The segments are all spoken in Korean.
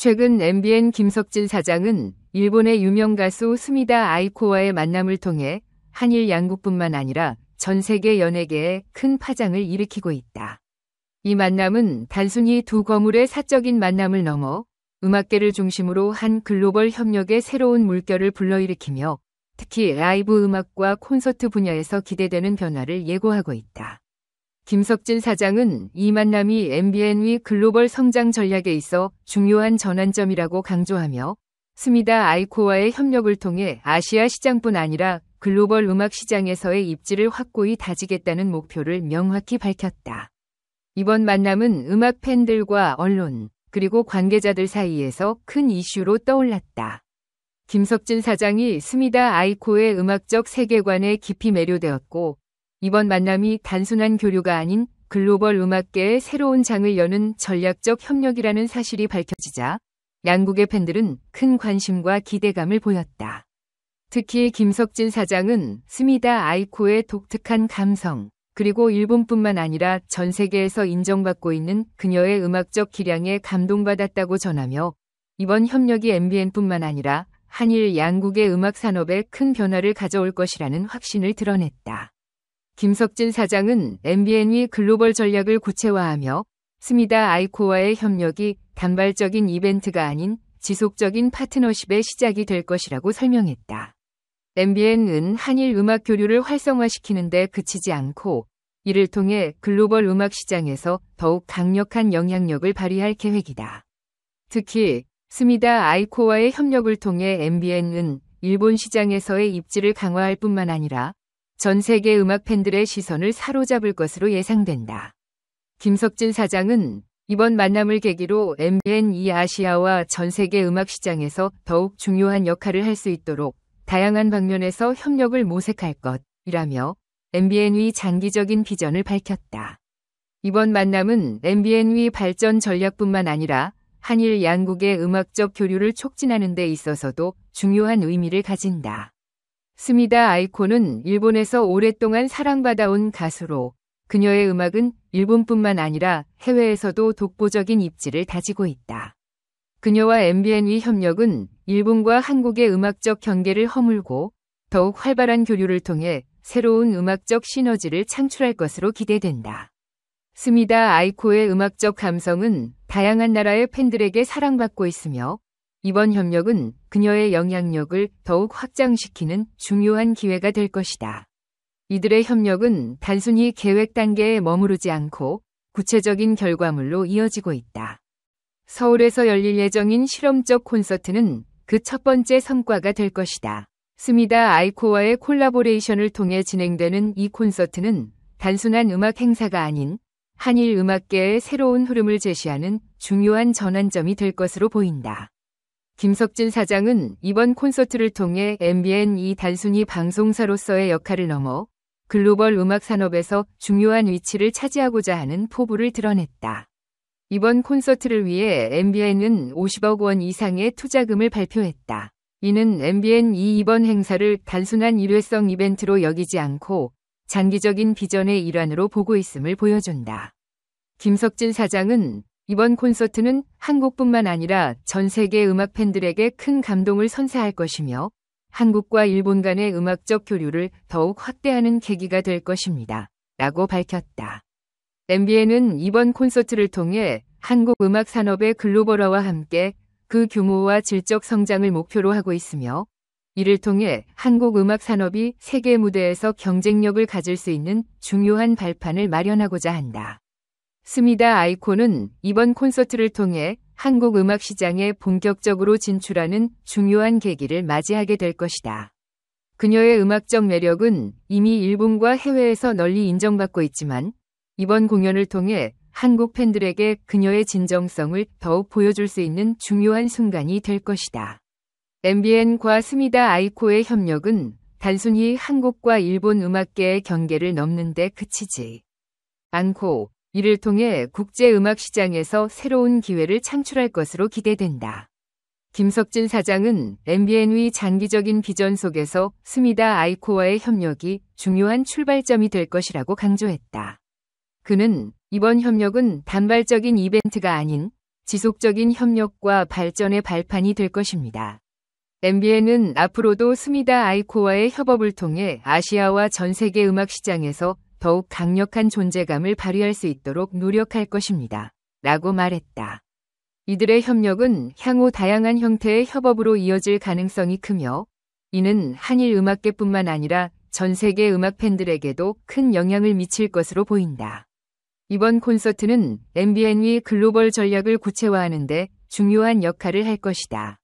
최근 MBN 김석진 사장은 일본의 유명 가수 스미다 아이코와의 만남을 통해 한일 양국뿐만 아니라 전 세계 연예계에 큰 파장을 일으키고 있다. 이 만남은 단순히 두 거물의 사적인 만남을 넘어 음악계를 중심으로 한 글로벌 협력의 새로운 물결을 불러일으키며 특히 라이브 음악과 콘서트 분야에서 기대되는 변화를 예고하고 있다. 김석진 사장은 이 만남이 MBN의 글로벌 성장 전략에 있어 중요한 전환점이라고 강조하며 스미다 아이코와의 협력을 통해 아시아 시장뿐 아니라 글로벌 음악 시장에서의 입지를 확고히 다지겠다는 목표를 명확히 밝혔다. 이번 만남은 음악 팬들과 언론, 그리고 관계자들 사이에서 큰 이슈로 떠올랐다. 김석진 사장이 스미다 아이코의 음악적 세계관에 깊이 매료되었고 이번 만남이 단순한 교류가 아닌 글로벌 음악계의 새로운 장을 여는 전략적 협력이라는 사실이 밝혀지자 양국의 팬들은 큰 관심과 기대감을 보였다. 특히 김석진 사장은 스미다 아이코의 독특한 감성, 그리고 일본뿐만 아니라 전 세계에서 인정받고 있는 그녀의 음악적 기량에 감동받았다고 전하며 이번 협력이 MBN뿐만 아니라 한일 양국의 음악 산업에 큰 변화를 가져올 것이라는 확신을 드러냈다. 김석진 사장은 MBN의 글로벌 전략을 구체화하며 스미다 아이코와의 협력이 단발적인 이벤트가 아닌 지속적인 파트너십의 시작이 될 것이라고 설명했다. MBN은 한일 음악 교류를 활성화시키는 데 그치지 않고 이를 통해 글로벌 음악 시장에서 더욱 강력한 영향력을 발휘할 계획이다. 특히 스미다 아이코와의 협력을 통해 MBN은 일본 시장에서의 입지를 강화할 뿐만 아니라 전 세계 음악 팬들의 시선을 사로잡을 것으로 예상된다. 김석진 사장은 이번 만남을 계기로 MBN이 아시아와 전 세계 음악 시장에서 더욱 중요한 역할을 할 수 있도록 다양한 방면에서 협력을 모색할 것이라며 MBN의 장기적인 비전을 밝혔다. 이번 만남은 MBN의 발전 전략뿐만 아니라 한일 양국의 음악적 교류를 촉진하는 데 있어서도 중요한 의미를 가진다. 스미다 아이코는 일본에서 오랫동안 사랑받아온 가수로 그녀의 음악은 일본뿐만 아니라 해외에서도 독보적인 입지를 다지고 있다. 그녀와 MBN의 협력은 일본과 한국의 음악적 경계를 허물고 더욱 활발한 교류를 통해 새로운 음악적 시너지를 창출할 것으로 기대된다. 스미다 아이코의 음악적 감성은 다양한 나라의 팬들에게 사랑받고 있으며 이번 협력은 그녀의 영향력을 더욱 확장시키는 중요한 기회가 될 것이다. 이들의 협력은 단순히 계획 단계에 머무르지 않고 구체적인 결과물로 이어지고 있다. 서울에서 열릴 예정인 실험적 콘서트는 그 첫 번째 성과가 될 것이다. 스미다 아이코와의 콜라보레이션을 통해 진행되는 이 콘서트는 단순한 음악 행사가 아닌 한일 음악계의 새로운 흐름을 제시하는 중요한 전환점이 될 것으로 보인다. 김석진 사장은 이번 콘서트를 통해 MBN이 단순히 방송사로서의 역할을 넘어 글로벌 음악 산업에서 중요한 위치를 차지하고자 하는 포부를 드러냈다. 이번 콘서트를 위해 MBN은 50억 원 이상의 투자금을 발표했다. 이는 MBN이 이번 행사를 단순한 일회성 이벤트로 여기지 않고 장기적인 비전의 일환으로 보고 있음을 보여준다. 김석진 사장은 이번 콘서트는 한국뿐만 아니라 전 세계 음악 팬들에게 큰 감동을 선사할 것이며 한국과 일본 간의 음악적 교류를 더욱 확대하는 계기가 될 것입니다. 라고 밝혔다. MBN은 이번 콘서트를 통해 한국 음악 산업의 글로벌화와 함께 그 규모와 질적 성장을 목표로 하고 있으며 이를 통해 한국 음악 산업이 세계 무대에서 경쟁력을 가질 수 있는 중요한 발판을 마련하고자 한다. 스미다 아이코는 이번 콘서트를 통해 한국 음악 시장에 본격적으로 진출하는 중요한 계기를 맞이하게 될 것이다. 그녀의 음악적 매력은 이미 일본과 해외에서 널리 인정받고 있지만 이번 공연을 통해 한국 팬들에게 그녀의 진정성을 더욱 보여줄 수 있는 중요한 순간이 될 것이다. MBN과 스미다 아이코의 협력은 단순히 한국과 일본 음악계의 경계를 넘는 데 그치지 않고 이를 통해 국제 음악 시장에서 새로운 기회를 창출할 것으로 기대된다. 김석진 사장은 MBN의 장기적인 비전 속에서 스미다 아이코와의 협력이 중요한 출발점이 될 것이라고 강조했다. 그는 이번 협력은 단발적인 이벤트가 아닌 지속적인 협력과 발전의 발판이 될 것입니다. MBN은 앞으로도 스미다 아이코와의 협업을 통해 아시아와 전 세계 음악 시장에서 더욱 강력한 존재감을 발휘할 수 있도록 노력할 것입니다. 라고 말했다. 이들의 협력은 향후 다양한 형태의 협업으로 이어질 가능성이 크며 이는 한일 음악계뿐만 아니라 전 세계 음악 팬들에게도 큰 영향을 미칠 것으로 보인다. 이번 콘서트는 MBN의 글로벌 전략을 구체화하는 데 중요한 역할을 할 것이다.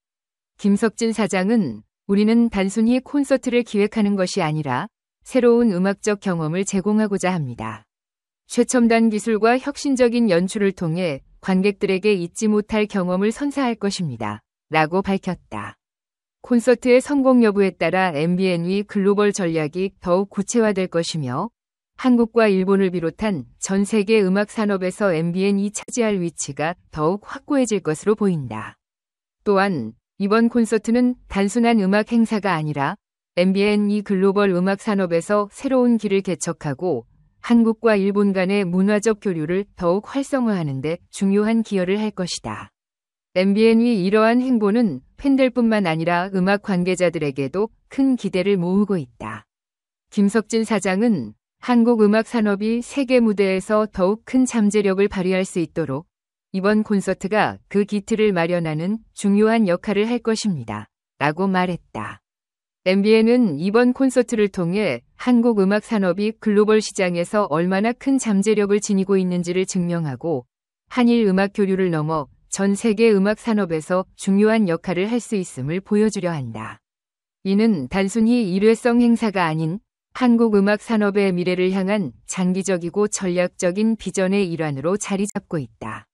김석진 사장은 우리는 단순히 콘서트를 기획하는 것이 아니라 새로운 음악적 경험을 제공하고자 합니다. 최첨단 기술과 혁신적인 연출을 통해 관객들에게 잊지 못할 경험을 선사할 것입니다. 라고 밝혔다. 콘서트의 성공 여부에 따라 MBN의 글로벌 전략이 더욱 구체화될 것이며 한국과 일본을 비롯한 전 세계 음악 산업에서 MBN이 차지할 위치가 더욱 확고해질 것으로 보인다. 또한 이번 콘서트는 단순한 음악 행사가 아니라 MBN이 글로벌 음악 산업에서 새로운 길을 개척하고 한국과 일본 간의 문화적 교류를 더욱 활성화하는 데 중요한 기여를 할 것이다. MBN의 이러한 행보는 팬들뿐만 아니라 음악 관계자들에게도 큰 기대를 모으고 있다. 김석진 사장은 한국 음악 산업이 세계 무대에서 더욱 큰 잠재력을 발휘할 수 있도록 이번 콘서트가 그 기틀을 마련하는 중요한 역할을 할 것입니다. 라고 말했다. MBN은 이번 콘서트를 통해 한국 음악 산업이 글로벌 시장에서 얼마나 큰 잠재력을 지니고 있는지를 증명하고 한일 음악 교류를 넘어 전 세계 음악 산업에서 중요한 역할을 할 수 있음을 보여주려 한다. 이는 단순히 일회성 행사가 아닌 한국 음악 산업의 미래를 향한 장기적이고 전략적인 비전의 일환으로 자리 잡고 있다.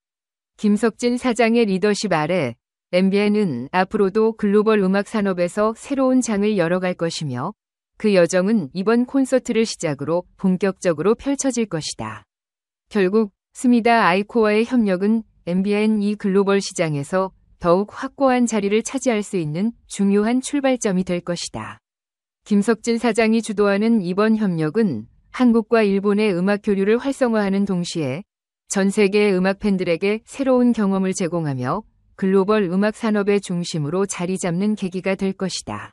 김석진 사장의 리더십 아래 MBN은 앞으로도 글로벌 음악 산업에서 새로운 장을 열어갈 것이며 그 여정은 이번 콘서트를 시작으로 본격적으로 펼쳐질 것이다. 결국 스미다 아이코와의 협력은 MBN이 글로벌 시장에서 더욱 확고한 자리를 차지할 수 있는 중요한 출발점이 될 것이다. 김석진 사장이 주도하는 이번 협력은 한국과 일본의 음악 교류를 활성화하는 동시에 전 세계의 음악 팬들에게 새로운 경험을 제공하며 글로벌 음악 산업의 중심으로 자리 잡는 계기가 될 것이다.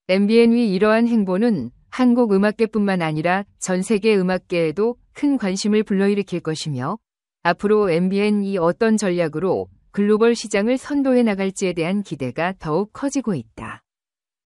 MBN의 이러한 행보는 한국 음악계뿐만 아니라 전 세계 음악계에도 큰 관심을 불러일으킬 것이며 앞으로 MBN이 어떤 전략으로 글로벌 시장을 선도해 나갈지에 대한 기대가 더욱 커지고 있다.